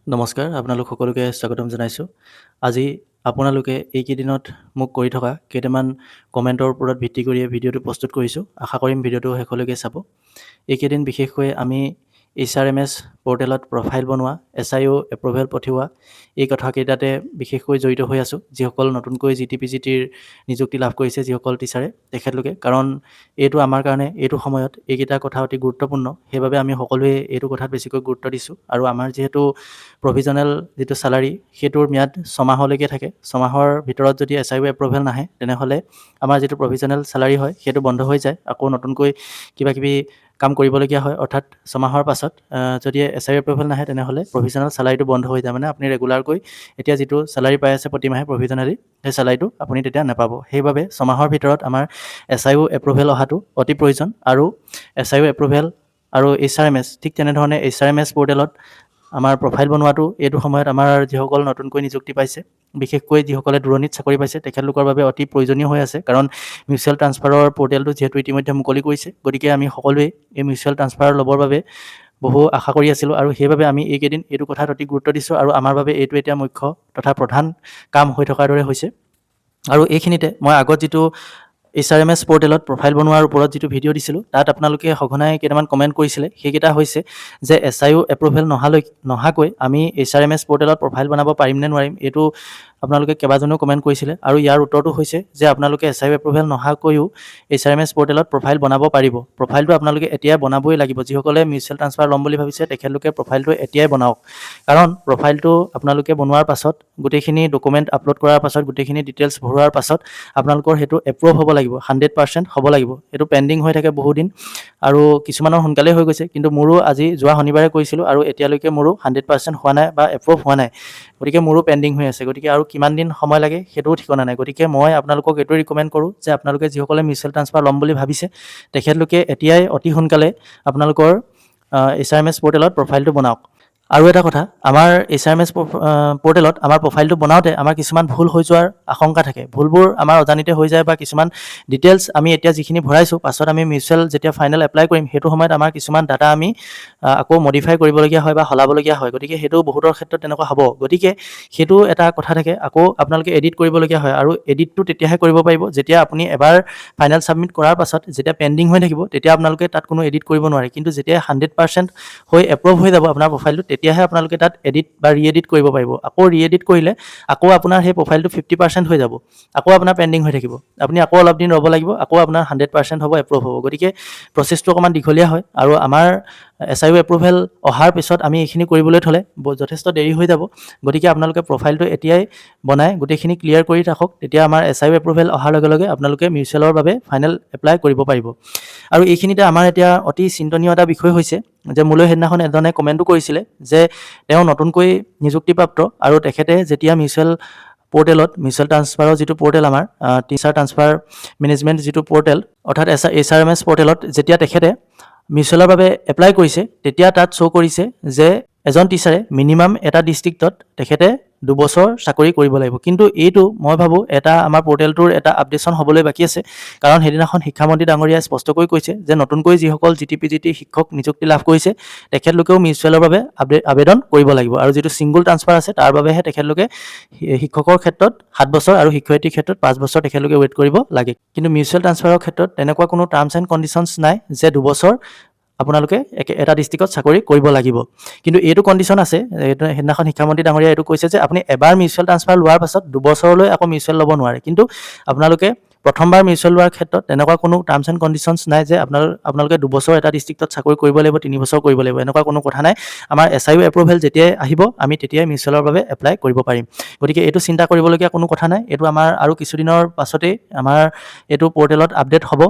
নমস্কাৰ, আপোনালোক সকলোকে স্বাগতম জনাইছোঁ। আজি আপোনালোকে এইকেইদিনত মোক কৰি থকা কেইটামান কমেণ্টৰ ওপৰত ভিত্তি কৰি এই ভিডিঅ'টো প্ৰস্তুত কৰিছোঁ। আশা কৰিম ভিডিঅ'টো শেষলৈকে চাব। এইকেইদিন বিশেষকৈ আমি HRMS পৰ্টেলত প্ৰফাইল বনোৱা, SIO এপ্ৰুভেল পঠিওৱা এই কথাকেইটাতে বিশেষকৈ জড়িত হৈ আছোঁ। যিসকল নতুনকৈ GTPGTৰ নিযুক্তি লাভ কৰিছে, যিসকল টিচাৰে তেখেতলোকে, কাৰণ এইটো আমাৰ কাৰণে এইটো সময়ত এইকেইটা কথা অতি গুৰুত্বপূৰ্ণ। সেইবাবে আমি সকলোৱে এইটো কথাত বেছিকৈ গুৰুত্ব দিছোঁ। আৰু আমাৰ যিহেতু প্ৰভিজনেল যিটো চেলাৰী সেইটোৰ ম্যাদ 6 মাহলৈকে থাকে। 6 মাহৰ ভিতৰত যদি SIO এপ্ৰুভেল নাহে তেনেহ'লে আমাৰ যিটো প্ৰভিজনেল চেলাৰী হয় সেইটো বন্ধ হৈ যায়। আকৌ নতুনকৈ কিবাকিবি কাম কৰিবলগীয়া হয়। অৰ্থাৎ 6 মাহৰ পাছত যদি SIO এপ্ৰুভেল নাহে তেনেহ'লে প্ৰভিজনেল চেলাৰীটো বন্ধ হৈ যায়। মানে আপুনি ৰেগুলাৰকৈ এতিয়া যিটো চেলাৰী পাই আছে প্ৰতিমাহে প্ৰভিজনেলি, সেই চেলাৰীটো আপুনি তেতিয়া নাপাব। সেইবাবে 6 মাহৰ ভিতৰত আমাৰ SIO এপ্ৰুভেল অহাটো অতি প্ৰয়োজন। আৰু SIO এপ্ৰুভেল আৰু HRMS ঠিক তেনেধৰণে HRMS পৰ্টেলত আমাৰ প্ৰফাইল বনোৱাটো এইটো সময়ত আমাৰ যিসকল নতুনকৈ নিযুক্তি পাইছে, বিশেষকৈ যিসকলে দূৰণিত চাকৰি পাইছে তেখেতলোকৰ বাবে অতি প্ৰয়োজনীয় হৈ আছে। কাৰণ মিউচুৱেল ট্ৰান্সফাৰৰ পৰ্টেলটো যিহেতু ইতিমধ্যে মুকলি কৰিছে, গতিকে আমি সকলোৱে এই মিউচুৱেল ট্ৰান্সফাৰ ল'বৰ বাবে বহু আশা কৰি আছিলোঁ। আৰু সেইবাবে আমি এইকেইদিন এইটো কথাত অতি গুৰুত্ব দিছোঁ। আৰু আমাৰ বাবে এইটো এতিয়া মুখ্য তথা প্ৰধান কাম হৈ থকাৰ দৰে হৈছে। আৰু এইখিনিতে মই আগত যিটো HRMS পৰ্টেলত প্ৰফাইল বনোৱাৰ ওপৰত যিটো ভিডিঅ' দিছিলোঁ, তাত আপোনালোকে সঘনাই কেইটামান কমেণ্ট কৰিছিলে। সেইকেইটা হৈছে যে SIO এপ্ৰুভেল নহাকৈ আমি HRMS পৰ্টেলত প্ৰফাইল বনাব পাৰিম নে নোৱাৰিম, এইটো আপোনালোকে কেইবাজনেও কমেণ্ট কৰিছিলে। আৰু ইয়াৰ উত্তৰটো হৈছে যে আপোনালোকে SIO এপ্ৰুভেল নহাকৈও HRMS পৰ্টেলত প্ৰফাইল বনাব পাৰিব। প্ৰফাইলটো আপোনালোকে এতিয়াই বনাবই লাগিব। যিসকলে মিউচুৱেল ট্ৰান্সফাৰ ল'ম বুলি ভাবিছে তেখেতলোকে প্ৰফাইলটো এতিয়াই বনাওক। কাৰণ প্ৰফাইলটো আপোনালোকে বনোৱাৰ পাছত, গোটেইখিনি ডকুমেণ্ট আপলোড কৰাৰ পাছত, গোটেইখিনি ডিটেইলছ ভৰোৱাৰ পাছত আপোনালোকৰ সেইটো এপ্ৰুভ হ'ব লাগিব, 100% হ'ব লাগিব। এইটো পেণ্ডিং হৈ থাকে বহুদিন, আৰু কিছুমানৰ সোনকালেই হৈ গৈছে। কিন্তু মোৰো আজি যোৱা শনিবাৰে কৰিছিলোঁ আৰু এতিয়ালৈকে মোৰো 100% হোৱা নাই বা এপ্ৰুভ হোৱা নাই। গতিকে মোৰো পেণ্ডিং হৈ আছে। গতিকে আৰু কিমান দিন সময় লাগে সেইটোও ঠিকনা নাই। গতিকে মই আপোনালোকক এইটো ৰিকমেণ্ড কৰোঁ যে আপোনালোকে যিসকলে মিউচুৱেল ট্ৰান্সফাৰ ল'ম বুলি ভাবিছে তেখেতলোকে এতিয়াই অতি সোনকালে আপোনালোকৰ HRMS পৰ্টেলত প্ৰফাইলটো বনাওক। আৰু এটা কথা, আমাৰ HRMS পৰ্টেলত আমাৰ প্ৰফাইলটো বনাওঁতে আমাৰ কিছুমান ভুল হৈ যোৱাৰ আশংকা থাকে। ভুলবোৰ আমাৰ অজানিতে হৈ যায়, বা কিছুমান ডিটেইলছ আমি এতিয়া যিখিনি ভৰাইছোঁ পাছত আমি মিউচুৱেল যেতিয়া ফাইনেল এপ্লাই কৰিম সেইটো সময়ত আমাৰ কিছুমান ডাটা আমি আকৌ মডিফাই কৰিবলগীয়া হয় বা সলাবলগীয়া হয়। গতিকে সেইটো বহুতৰ ক্ষেত্ৰত তেনেকুৱা হ'ব। গতিকে সেইটো এটা কথা থাকে, আকৌ আপোনালোকে এডিট কৰিবলগীয়া হয়। আৰু এডিটটো তেতিয়াহে কৰিব পাৰিব যেতিয়া আপুনি এবাৰ ফাইনেল ছাবমিট কৰাৰ পাছত যেতিয়া পেণ্ডিং হৈ থাকিব তেতিয়া আপোনালোকে তাত কোনো এডিট কৰিব নোৱাৰে। কিন্তু যেতিয়া 100% হৈ এপ্ৰুভ হৈ যাব আপোনাৰ প্ৰফাইলটো, তেতিয়াহে আপোনালোকে তাত এডিট বা ৰি এডিট কৰিব পাৰিব। আকৌ ৰি এডিট কৰিলে আকৌ আপোনাৰ সেই প্ৰফাইলটো 50% হৈ যাব, আকৌ আপোনাৰ পেণ্ডিং হৈ থাকিব। আপুনি আকৌ অলপ দিন ৰ'ব লাগিব, আকৌ আপোনাৰ 100% হ'ব, এপ্ৰুভ হ'ব। গতিকে প্ৰচেছটো অকণমান দীঘলীয়া হয়। আৰু আমাৰ SIO এপ্ৰুভেল অহাৰ পিছত আমি এইখিনি কৰিবলৈ থ'লে যথেষ্ট দেৰি হৈ যাব। গতিকে আপোনালোকে প্ৰফাইলটো এতিয়াই বনাই গোটেইখিনি ক্লিয়াৰ কৰি ৰাখক। তেতিয়া আমাৰ SIO এপ্ৰুভেল অহাৰ লগে লগে আপোনালোকে মিউচুৱেলৰ বাবে ফাইনেল এপ্লাই কৰিব পাৰিব। আৰু এইখিনিতে আমাৰ এতিয়া অতি চিন্তনীয় এটা বিষয় হৈছে যে মোলৈ সেইদিনাখন এজনে কমেণ্টো কৰিছিলে যে তেওঁ নতুনকৈ নিযুক্তিপ্ৰাপ্ত, আৰু তেখেতে যেতিয়া মিউচুৱেল পৰ্টেলত, মিউচুৱেল ট্ৰান্সফাৰৰ যিটো পৰ্টেল আমাৰ টিচাৰ ট্ৰান্সফাৰ মেনেজমেণ্ট যিটো পৰ্টেল, অৰ্থাৎ HRMS পৰ্টেলত যেতিয়া তেখেতে মিউচুৱেলৰ বাবে এপ্লাই কৰিছে তেতিয়া তাত শ্ব' কৰিছে যে এজন টিচাৰে মিনিমাম এটা ডিষ্ট্ৰিক্টত তেখেতে 2 বছৰ চাকৰি কৰিব লাগিব। কিন্তু এইটো মই ভাবোঁ এটা আমাৰ পৰ্টেলটোৰ এটা আপডেশ্যন হ'বলৈ বাকী আছে। কাৰণ সেইদিনাখন শিক্ষামন্ত্ৰী ডাঙৰীয়াই স্পষ্টকৈ কৈছে যে নতুনকৈ যিসকল GTPGT শিক্ষক নিযুক্তি লাভ কৰিছে তেখেতলোকেও মিউচুৱেলৰ বাবে আবেদন কৰিব লাগিব। আৰু যিটো ছিংগুল ট্ৰান্সফাৰ আছে তাৰ বাবেহে তেখেতলোকে শিক্ষকৰ ক্ষেত্ৰত 7 বছৰ আৰু শিক্ষয়িত্ৰীৰ ক্ষেত্ৰত 5 বছৰ তেখেতলোকে ৱেইট কৰিব লাগে। কিন্তু মিউচুৱেল ট্ৰান্সফাৰৰ ক্ষেত্ৰত তেনেকুৱা কোনো টাৰ্মছ এণ্ড কণ্ডিশ্যনছ নাই যে 2 বছৰ আপোনালোকে এটা ডিষ্ট্ৰিক্টত চাকৰি কৰিব লাগিব। কিন্তু এইটো কণ্ডিশ্যন আছে, সেইদিনাখন শিক্ষামন্ত্ৰী ডাঙৰীয়াই এইটো কৈছে যে আপুনি এবাৰ মিউচুৱেল ট্ৰান্সফাৰ লোৱাৰ পাছত 2 বছৰলৈ আকৌ মিউচুৱেল ল'ব নোৱাৰে। কিন্তু আপোনালোকে প্ৰথমবাৰ মিউচুৱেল লোৱাৰ ক্ষেত্ৰত তেনেকুৱা কোনো টাৰ্মছ এণ্ড কণ্ডিশ্যনছ নাই যে আপোনালোকে 2 বছৰ এটা ডিষ্ট্ৰিক্টত চাকৰি কৰিব লাগিব, 3 বছৰ কৰিব লাগিব, এনেকুৱা কোনো কথা নাই। আমাৰ SIO এপ্ৰুভেল যেতিয়াই আহিব আমি তেতিয়াই মিউচুৱেলৰ বাবে এপ্লাই কৰিব পাৰিম। গতিকে এইটো চিন্তা কৰিবলগীয়া কোনো কথা নাই। এইটো আমাৰ আৰু কিছুদিনৰ পাছতেই আমাৰ এইটো পৰ্টেলত আপডেট হ'ব।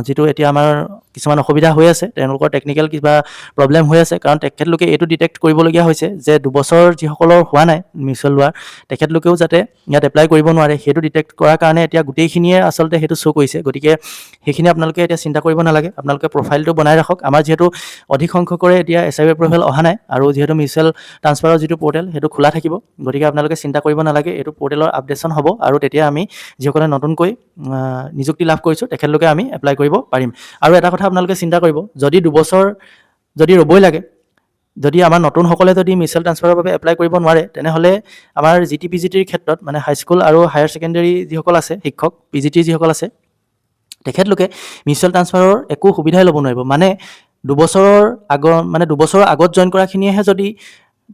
যিটো এতিয়া আমাৰ কিছুমান অসুবিধা হৈ আছে, তেওঁলোকৰ টেকনিকেল কিবা প্ৰব্লেম হৈ আছে। কাৰণ তেখেতলোকে এইটো ডিটেক্ট কৰিবলগীয়া হৈছে যে 2 বছৰ যিসকলৰ হোৱা নাই মিউচুৱেল লোৱাৰ, তেখেতলোকেও যাতে ইয়াত এপ্লাই কৰিব নোৱাৰে, সেইটো ডিটেক্ট কৰাৰ কাৰণে এতিয়া গোটেইখিনিয়ে আচলতে সেইটো শ্ব' কৰিছে। গতিকে সেইখিনি আপোনালোকে এতিয়া চিন্তা কৰিব নালাগে, আপোনালোকে প্ৰফাইলটো বনাই ৰাখক। আমাৰ যিহেতু অধিক সংখ্যকৰে এতিয়া SIO এপ্ৰুভেল অহা নাই, আৰু যিহেতু মিউচুৱেল ট্ৰান্সফাৰৰ যিটো পৰ্টেল সেইটো খোলা থাকিব, গতিকে আপোনালোকে চিন্তা কৰিব নালাগে। এইটো পৰ্টেলৰ আপডেশ্যন হ'ব, আৰু তেতিয়া আমি যিসকলে নতুনকৈ নিযুক্তি লাভ কৰিছোঁ তেখেতলোকে আমি এপ্লাই কৰিব পাৰিম। আৰু এটা কথা আপোনালোকে চিন্তা কৰিব, যদি 2 বছৰ যদি ৰ'বই লাগে যদি আমাৰ নতুনসকলে যদি মিউচুৱেল ট্ৰান্সফাৰৰ বাবে এপ্লাই কৰিব নোৱাৰে তেনেহ'লে আমাৰ GT-PGTৰ ক্ষেত্ৰত মানে হাইস্কুল আৰু হায়াৰ ছেকেণ্ডেৰী যিসকল আছে শিক্ষক PGT যিসকল আছে তেখেতলোকে মিউচুৱেল ট্ৰান্সফাৰৰ একো সুবিধাই ল'ব নোৱাৰিব। মানে 2 বছৰৰ আগত জইন কৰাখিনিয়েহে যদি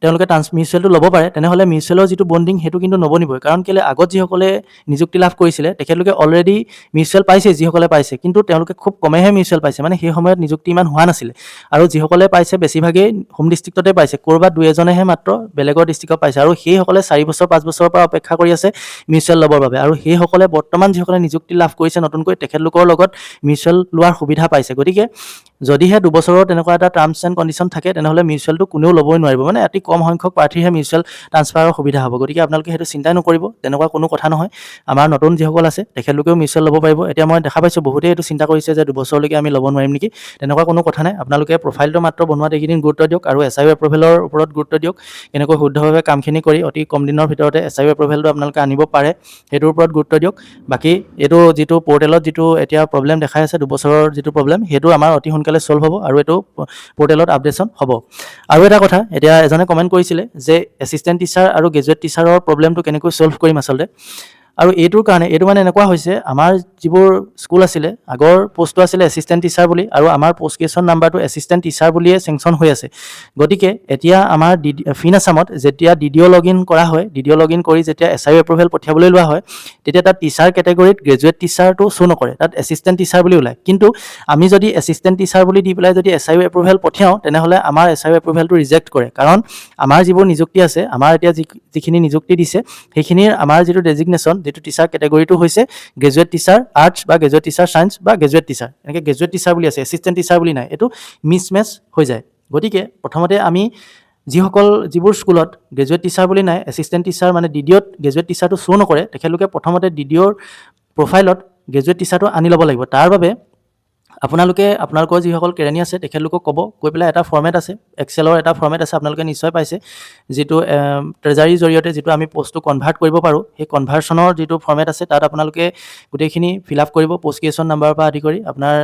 তেওঁলোকে মিউচুৱেলটো ল'ব পাৰে তেনেহ'লে মিউচুৱেলৰ যিটো বণ্ডিং সেইটো কিন্তু নবনিবই। কাৰণ কেলৈ আগত যিসকলে নিযুক্তি লাভ কৰিছিলে তেখেতলোকে অলৰেডি মিউচুৱেল পাইছে, যিসকলে পাইছে, কিন্তু তেওঁলোকে খুব কমেহে মিউচুৱেল পাইছে, মানে সেই সময়ত নিযুক্তি ইমান হোৱা নাছিলে। আৰু যিসকলে পাইছে বেছিভাগেই হোম ডিষ্ট্ৰিক্টতে পাইছে, ক'ৰবাত 2-এজনেহে মাত্ৰ বেলেগৰ ডিষ্ট্ৰিক্টত পাইছে। আৰু সেইসকলে 4 বছৰ 5 বছৰৰ পৰা অপেক্ষা কৰি আছে মিউচুৱেল ল'বৰ বাবে। আৰু সেইসকলে বৰ্তমান যিসকলে নিযুক্তি লাভ কৰিছে নতুনকৈ তেখেতলোকৰ লগত মিউচুৱেল লোৱাৰ সুবিধা পাইছে। গতিকে যদিহে 2 বছৰৰ তেনেকুৱা এটা টাৰ্মছ এণ্ড কণ্ডিশ্যন থাকে তেনেহ'লে মিউচুৱেলটো কোনেও ল'বই নোৱাৰিব। মানে অতি কম সংখ্যক প্ৰাৰ্থীহে মিউচুৱেল ট্ৰান্সফাৰৰ সুবিধা হ'ব। গতিকে আপোনালোকে সেইটো চিন্তাই নকৰিব, তেনেকুৱা কোনো কথা নহয়। আমাৰ নতুন যিসকল আছে তেখেতলোকেও মিউচুৱেল ল'ব পাৰিব। এতিয়া মই দেখা পাইছোঁ বহুতেই এইটো চিন্তা কৰিছে যে 2 বছৰলৈকে আমি ল'ব নোৱাৰিম নেকি। তেনেকুৱা কোনো কথা নাই। আপোনালোকে প্ৰফাইলটো মাত্ৰ বনোৱাত এইকেইদিন গুৰুত্ব দিয়ক আৰু SIU এপ্ৰুভেলৰ ওপৰত গুৰুত্ব দিয়ক। কেনেকৈ শুদ্ধভাৱে কামখিনি কৰি অতি কম দিনৰ ভিতৰতে SIU এপ্ৰুভেলটো আপোনালোকে আনিব পাৰে সেইটোৰ ওপৰত গুৰুত্ব দিয়ক। বাকী এইটো যিটো পৰ্টেলত যিটো এতিয়া প্ৰব্লেম দেখাই আছে 2 বছৰৰ যিটো প্ৰব্লেম সেইটো আমাৰ অতি সোনকালে ছল্ভ হ'ব আৰু এইটো পৰ্টেলত আপডেশ্যন হ'ব। আৰু এটা কথা, এতিয়া এজনে কমেণ্ট কৰিছিলে যে এছিষ্টেণ্ট টিচাৰ আৰু গ্ৰেজুৱেট টিচাৰৰ প্ৰব্লেমটো কেনেকৈ ছল্ভ কৰিম আচলতে। আৰু এইটোৰ কাৰণে এইটো মানে এনেকুৱা হৈছে, আমাৰ যিবোৰ স্কুল আছিলে আগৰ পোষ্টটো আছিলে এছিষ্টেণ্ট টিচাৰ বুলি আৰু আমাৰ পোষ্ট গ্ৰেজুৱেশ্যন নাম্বাৰটো এছিষ্টেণ্ট টিচাৰ বুলিয়ে চেংচন হৈ আছে। গতিকে এতিয়া আমাৰ ফিন আছামত যেতিয়া DDO লগইন কৰা হয়, DDO লগইন কৰি যেতিয়া SIU এপ্ৰুভেল পঠিয়াবলৈ লোৱা হয় তেতিয়া তাত টিচাৰ কেটেগৰীত গ্ৰেজুৱেট টিচাৰটো শ্ব' নকৰে, তাত এছিষ্টেণ্ট টিচাৰ বুলি ওলায়। কিন্তু আমি যদি এছিষ্টেণ্ট টিচাৰ বুলি দি পেলাই যদি SIU এপ্ৰুভেল পঠিয়াওঁ তেনেহ'লে আমাৰ SIU এপ্ৰুভেলটো ৰিজেক্ট কৰে। কাৰণ আমাৰ যিবোৰ নিযুক্তি আছে, আমাৰ এতিয়া যিখিনি নিযুক্তি দিছে সেইখিনিৰ আমাৰ যিটো ডেজিগনেশ্যন, যিটো টিচাৰ কেটেগৰীটো হৈছে গ্ৰেজুৱেট টিচাৰ আৰ্টছ বা গ্ৰেজুৱেট টিচাৰ ছায়েন্স বা গ্ৰেজুৱেট টিচাৰ, এনেকৈ গ্ৰেজুৱেট টিচাৰ বুলি আছে, এছিষ্টেণ্ট টিচাৰ বুলি নাই। এইটো মিছমেচ হৈ যায়। গতিকে প্ৰথমতে আমি যিবোৰ স্কুলত গ্ৰেজুৱেট টিচাৰ বুলি নাই, এছিষ্টেণ্ট টিচাৰ মানে DDOত গ্ৰেজুৱেট টিচাৰটো শ্ব' নকৰে, তেখেতলোকে প্ৰথমতে DDOৰ প্ৰফাইলত গ্ৰেজুৱেট টিচাৰটো আনি ল'ব লাগিব। তাৰ বাবে আপোনালোকৰ যিসকল কেৰাণী আছে তেখেতলোকক ক'ব, কৈ পেলাই এটা ফৰ্মেট আছে, এক্সেলৰ এটা ফৰ্মেট আছে, আপোনালোকে নিশ্চয় পাইছে, যিটো ট্ৰেজাৰীৰ জৰিয়তে যিটো আমি পষ্টটো কনভাৰ্ট কৰিব পাৰোঁ, সেই কনভাৰ্চনৰ যিটো ফৰ্মেট আছে তাত আপোনালোকে গোটেইখিনি ফিল আপ কৰিব, পোষ্ট গ্ৰেজুৱেশ্যন নাম্বাৰৰ পৰা আদি কৰি আপোনাৰ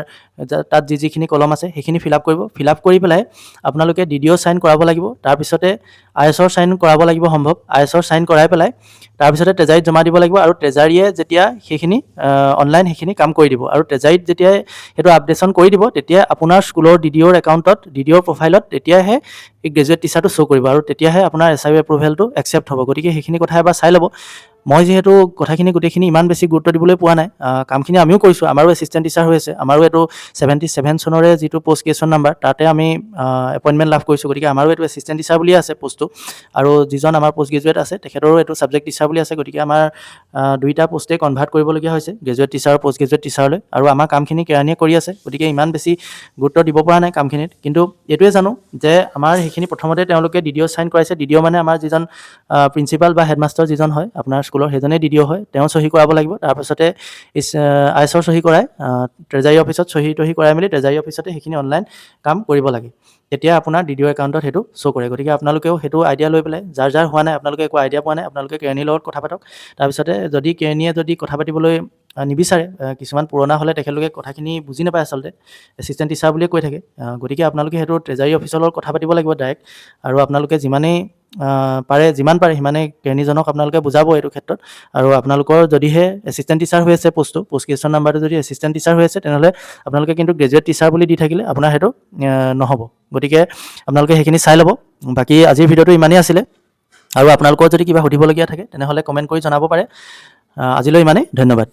তাত যিখিনি কলম আছে সেইখিনি ফিল আপ কৰিব। ফিল আপ কৰি পেলাই আপোনালোকে DDO চাইন কৰাব লাগিব, তাৰপিছতে ISৰ চাইন কৰাব লাগিব সম্ভৱ, ISৰ চাইন কৰাই পেলাই তাৰপিছতে ট্ৰেজাৰীত জমা দিব লাগিব। আৰু ট্ৰেজাৰীয়ে যেতিয়া সেইখিনি অনলাইন সেইখিনি কাম কৰি দিব আৰু ট্ৰেজাৰীত যেতিয়া সেইটো আপডেশ্যন কৰি দিব তেতিয়া আপোনাৰ স্কুলৰ DDOৰ একাউণ্টত, DDOৰ প্ৰফাইলত তেতিয়াহে এই গ্ৰেজুৱেট টিচাৰটো শ্ব' কৰিব আৰু তেতিয়াহে আপোনাৰ SIU এপ্ৰুভেলটো একচেপ্ট হ'ব। গতিকে সেইখিনি কথা এবাৰ চাই ল'ব। মই যিহেতু কথাখিনি গোটেইখিনি ইমান বেছি গুৰুত্ব দিবলৈ পোৱা নাই, কামখিনি আমিও কৰিছোঁ, আমাৰো এছিষ্টেণ্ট টিচাৰ হৈ আছে, আমাৰো এইটো 77 চনৰে যিটো পোষ্ট গ্ৰেজুৱেশ্যন নাম্বাৰ তাতে আমি এপইণ্টমেণ্ট লাভ কৰিছোঁ। গতিকে আমাৰো এইটো এছিষ্টেণ্ট টিচাৰ বুলিয়ে আছে পোষ্টটো, আৰু যিজন আমাৰ পোষ্ট গ্ৰেজুৱেট আছে তেখেতৰো এইটো ছাবজেক্ট টিচাৰ বুলি আছে। গতিকে আমাৰ 2টা পোষ্টেই কনভাৰ্ট কৰিবলগীয়া হৈছে গ্ৰেজুৱেট টিচাৰ আৰু পোষ্ট গ্ৰেজুৱেট টিচাৰলৈ, আৰু আমাৰ কামখিনি কেৰাণীয়ে কৰি আছে। গতিকে ইমান বেছি গুৰুত্ব দিব পৰা নাই কামখিনিত, কিন্তু এইটোৱে জানো যে আমাৰ সেইখিনি প্ৰথমতে তেওঁলোকে DDO চাইন কৰাইছে। DDO মানে আমাৰ যিজন প্ৰিন্সিপাল বা হেডমাষ্টাৰ যিজন হয় আপোনাৰ স্কুলৰ, সেইজনেই DDO হয়, তেওঁ চহী কৰাব লাগিব। তাৰপাছতে ISৰ চহী কৰাই ট্ৰেজাৰী অফিচত চহী কৰাই মেলি ট্ৰেজাৰী অফিচতে সেইখিনি অনলাইন কাম কৰিব লাগে, তেতিয়া আপোনাৰ DDO একাউণ্টত সেইটো শ্ব' কৰে। গতিকে আপোনালোকেও সেইটো আইডিয়া লৈ পেলাই, যাৰ হোৱা নাই, আপোনালোকে একো আইডিয়া পোৱা নাই, আপোনালোকে কেৰাণীৰ লগত কথা পাতক। তাৰপিছতে যদি কেৰাণীয়ে কথা পাতিবলৈ নিবিচাৰে, কিছুমান পুৰণা হ'লে তেখেতলোকে কথাখিনি বুজি নাপায় আচলতে, এছিষ্টেণ্ট টিচাৰ বুলিয়ে কৈ থাকে। গতিকে আপোনালোকে সেইটো ট্ৰেজাৰী অফিচৰ লগত কথা পাতিব লাগিব ডাইৰেক্ট, আৰু আপোনালোকে যিমান পাৰে সিমানেই কেৰাণীজনক আপোনালোকে বুজাব এইটো ক্ষেত্ৰত। আৰু আপোনালোকৰ যদিহে এছিষ্টেণ্ট টিচাৰ হৈ আছে পোষ্ট গ্ৰেজুৱেশ্যন নাম্বাৰটো যদি এছিষ্টেণ্ট টিচাৰ হৈ আছে তেনেহ'লে আপোনালোকে কিন্তু গ্ৰেজুৱেট টিচাৰ বুলি দি থাকিলে আপোনাৰ সেইটো নহ'ব। গতিকে আপোনালোকে সেইখিনি চাই ল'ব। বাকী আজিৰ ভিডিঅ'টো ইমানেই আছিলে, আৰু আপোনালোকৰ যদি কিবা সুধিবলগীয়া থাকে তেনেহ'লে কমেণ্ট কৰি জনাব পাৰে। আজিলৈ ইমানেই, ধন্যবাদ।